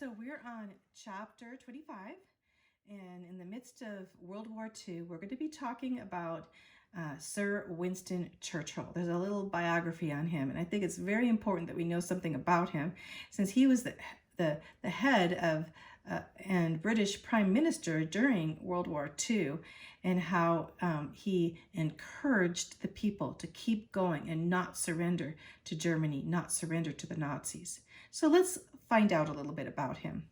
So we're on chapter 25, and in the midst of World War II, we're going to be talking about Sir Winston Churchill. There's a little biography on him, and I think it's very important that we know something about him, since he was the head of and British Prime Minister during World War II, and how he encouraged the people to keep going and not surrender to Germany, not surrender to the Nazis. So let's find out a little bit about him.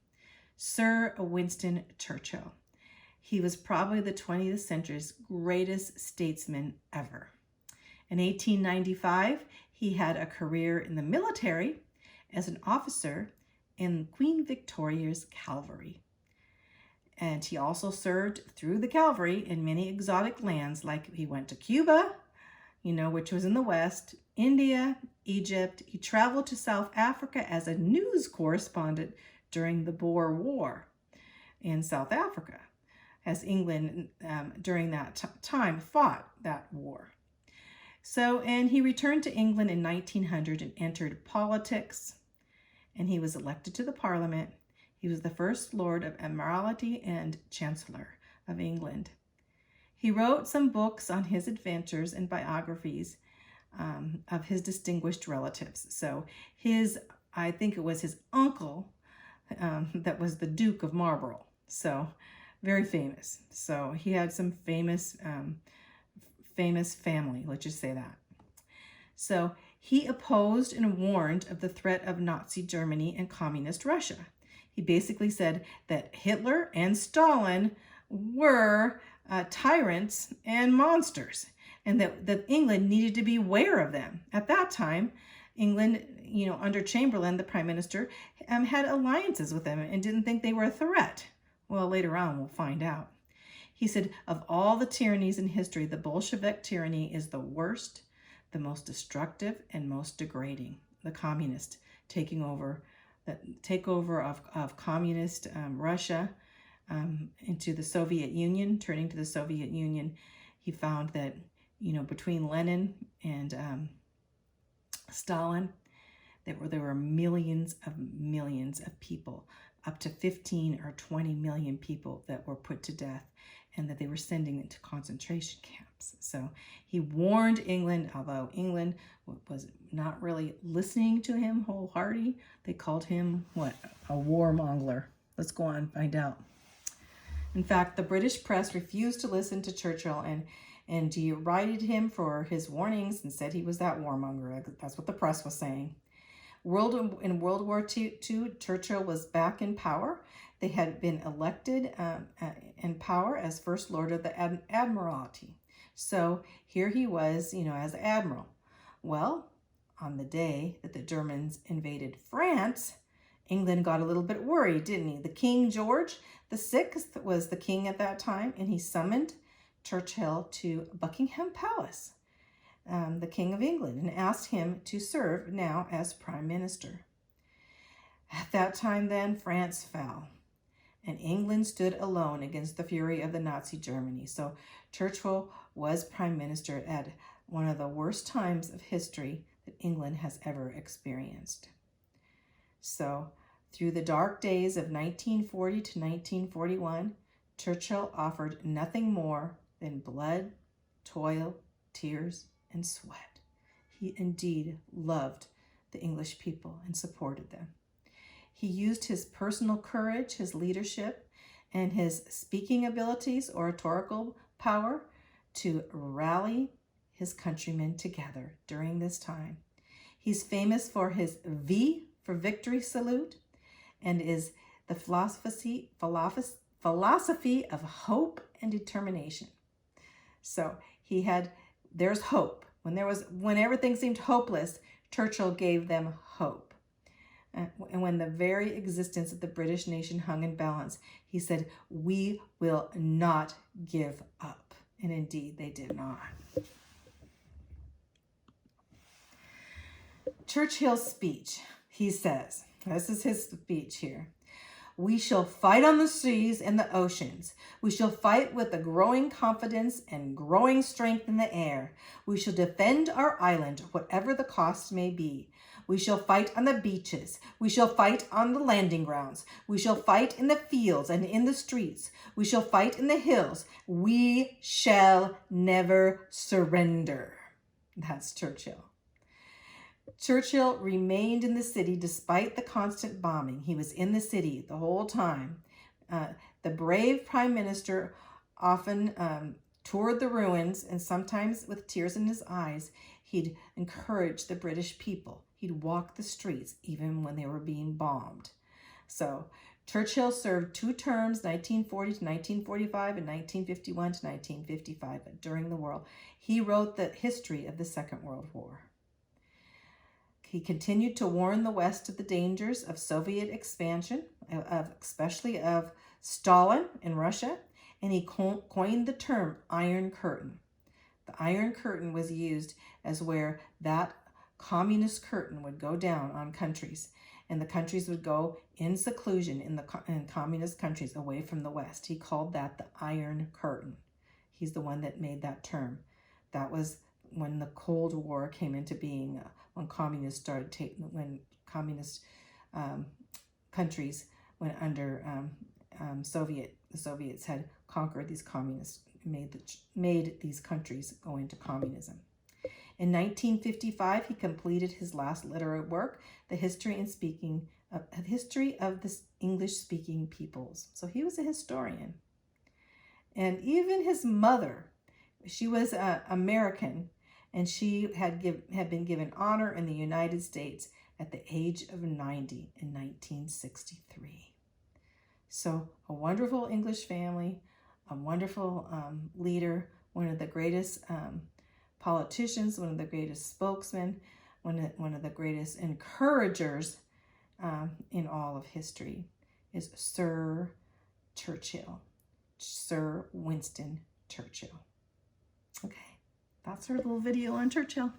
Sir Winston Churchill. He was probably the 20th century's greatest statesman ever. In 1895, he had a career in the military as an officer in Queen Victoria's cavalry. And he also served through the cavalry in many exotic lands, like he went to Cuba, which was in the West, India, Egypt. He traveled to South Africa as a news correspondent during the Boer War in South Africa, as England during that time fought that war. And he returned to England in 1900 and entered politics, and he was elected to the Parliament. He was the first Lord of Admiralty and Chancellor of England. He wrote some books on his adventures and biographies of his distinguished relatives. So I think it was his uncle that was the Duke of Marlborough. So very famous. So he had some famous family, let's just say that. So he opposed and warned of the threat of Nazi Germany and communist Russia. He basically said that Hitler and Stalin were tyrants and monsters, and that England needed to be aware of them. At that time, England, under Chamberlain, the prime minister, had alliances with them and didn't think they were a threat. Well, later on, we'll find out. He said, of all the tyrannies in history, the Bolshevik tyranny is the worst, the most destructive, and most degrading. The communist takeover of communist Russia into the Soviet Union, turning to the Soviet Union. He found that, between Lenin and Stalin, there were millions of people, up to 15 or 20 million people that were put to death, and that they were sending into concentration camps. So he warned England, although England was not really listening to him wholeheartedly. They called him, a warmonger. Let's go on and find out. In fact, the British press refused to listen to Churchill and derided him for his warnings and said he was that warmonger. That's what the press was saying. In World War II, Churchill was back in power. They had been elected in power as First Lord of the Admiralty. So here he was, as admiral. Well, on the day that the Germans invaded France, England got a little bit worried, didn't he? The King George VI was the king at that time, and he summoned Churchill to Buckingham Palace, the King of England, and asked him to serve now as Prime Minister. At that time then, France fell, and England stood alone against the fury of the Nazi Germany. So Churchill was Prime Minister at one of the worst times of history that England has ever experienced. So through the dark days of 1940 to 1941, Churchill offered nothing more than blood, toil, tears, and sweat. He indeed loved the English people and supported them. He used his personal courage, his leadership, and his speaking abilities, oratorical power, to rally his countrymen together during this time. He's famous for his V for victory salute, and is the philosophy of hope and determination. So there's hope. When everything seemed hopeless, Churchill gave them hope. And when the very existence of the British nation hung in balance, he said, "We will not give up." And indeed, they did not. Churchill's speech, he says, this is his speech here. "We shall fight on the seas and the oceans. We shall fight with a growing confidence and growing strength in the air. We shall defend our island, whatever the cost may be. We shall fight on the beaches. We shall fight on the landing grounds. We shall fight in the fields and in the streets. We shall fight in the hills. We shall never surrender. That's Churchill. Churchill remained in the city despite the constant bombing. He was in the city the whole time. The brave prime minister often toured the ruins, and sometimes with tears in his eyes, he'd encourage the British people. He'd walk the streets even when they were being bombed. So Churchill served 2 terms, 1940 to 1945 and 1951 to 1955. But during the war, he wrote the history of the Second World War. He continued to warn the West of the dangers of Soviet expansion, especially of Stalin in Russia, and he coined the term Iron Curtain. The Iron Curtain was used as where that communist curtain would go down on countries, and the countries would go in seclusion in communist countries away from the West. He called that the Iron Curtain. He's the one that made that term. That was when the Cold War came into being, when communists started when communist countries went under the Soviets had conquered these communists, made these countries go into communism. In 1955, he completed his last literary work, The History of the English-Speaking Peoples. So he was a historian. And even his mother, she was American, and she had been given honor in the United States at the age of 90 in 1963. So a wonderful English family, a wonderful leader, one of the greatest politicians, one of the greatest spokesmen, one of the greatest encouragers in all of history is Sir Churchill, Sir Winston Churchill. Okay, that's our little video on Churchill.